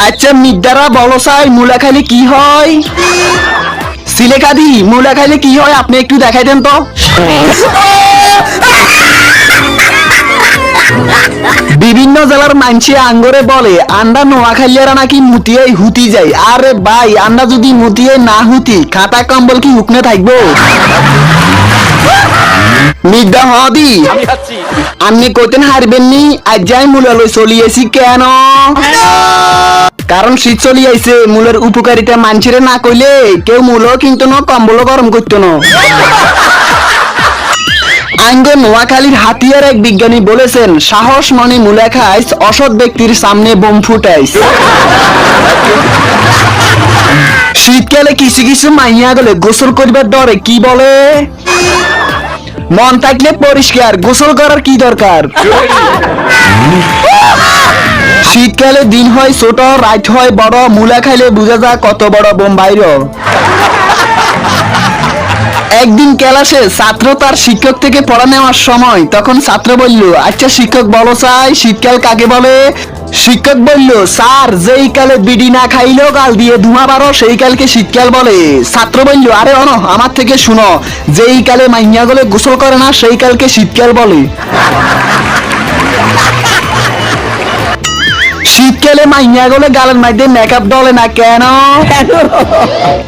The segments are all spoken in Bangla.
আচ্ছা মিদ্দারা বলো সাই মূলা খাইলে কি হয়? সিলেকাদি মূলা খাইলে কি হয় আপনি একটু দেখাই দেন তো। বিভিন্ন জেলার মানসি আঙ্গরে বলে আন্ডা নোয়া খাইলেরা নাকি মুতিয়ে হুতি যায়। আরে ভাই আন্ডা যদি মুতিয়ে না হুতি খাতা কম্বল কি হুকনে থাকবো? মিদ্দা হদি আপনি কইতেন হারবেন নি আজ যাই মূলা লই চলিয়েছি কেন? কারণ শীত চলি আইছে মূলের উপকারিতা মানছিরে না কইলে কেউ মূলও কিনতো না কম্বলও গরম করতো না। আঙ্গ নোয়াখালীর হাতিয়ার এক বিজ্ঞানী বলেছেন সাহস মনে মূলা খাইস অসৎ ব্যক্তির সামনে বোম ফুটাইস। শীতকালে কিছু কিছু মাইয়া গেলে গোসল করবার ডরে কি বলে? মন থাকলে পরিষ্কার গোসল করার কি দরকার? শীতকালে দিন হয় ছোট রাত হয় বড় মূলা খাইলে বুঝা যায় কত বড় বোম বাইর। একদিন ক্লাসে ছাত্র তার শিক্ষক থেকে পড়া নেওয়ার সময় তখন ছাত্র বলল আচ্ছা শিক্ষক বলো চাই শীতকাল কাকে বলে? শিক্ষক বলল স্যার যেই কালে বিড়ি না খাইলেও গাল দিয়ে ধুমা বারো সেই কালকে শীতকাল বলে। ছাত্র বলল আরে অন আমার থেকে শুনো যেই কালে মাইয়া গলে গোসল করে না সেই কালকে শীতকাল বলে। শীতকালে মাইয়া গলে গালের মধ্যে মেকআপ ডলে না কেন?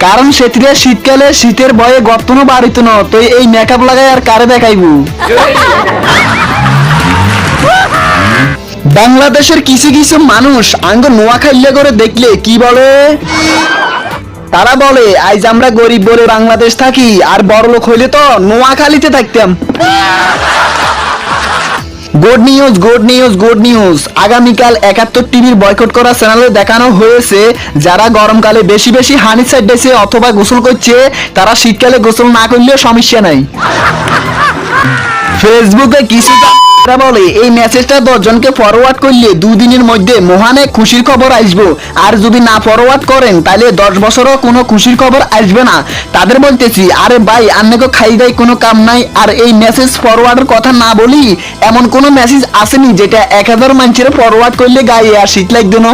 কারণ সেটিরা শীতকালে শীতের ভয়ে গর্তনও বাড়িত না তো এই মেকআপ লাগাই আর কারে দেখাইব? বাংলাদেশের কিছু কিছু মানুষ আঙ্গ নোয়াখাইলে করে দেখলে কি বলে? তারা বলে আজ আমরা গরিব বলে বাংলাদেশ থাকি আর বড়লোক হইলে তো নোয়াখালীতে থাকতাম। Good news good news good news আগামীকাল ৭১ টিভির বয়কট করা চ্যানেলে দেখানো হয়েছে যারা গরমকালে বেশি বেশি হানি সাইডেছে অথবা গোসল করছে তারা শীতকালে গোসল না করলেও সমস্যা নাই। ফেসবুকে কিছু বলে এই মেসেজটা 10 জনকে ফরওয়ার্ড করলে 2 দিনের মধ্যে মহানে খুশির খবর আসবো আর যদি না ফরওয়ার্ড করেন তাহলে 10 বছরও কোনো খুশির খবর আসবে না। তাদের বলতেছি আরে ভাই আপনাকে খাই দাই কোনো কাম নাই আর এই মেসেজ ফরওয়ার্ডের কথা না বলি এমন কোনো মেসেজ আসেনি যেটা 1000 মানুষের ফরওয়ার্ড করলে গায়ে আর শীত লাগবে না।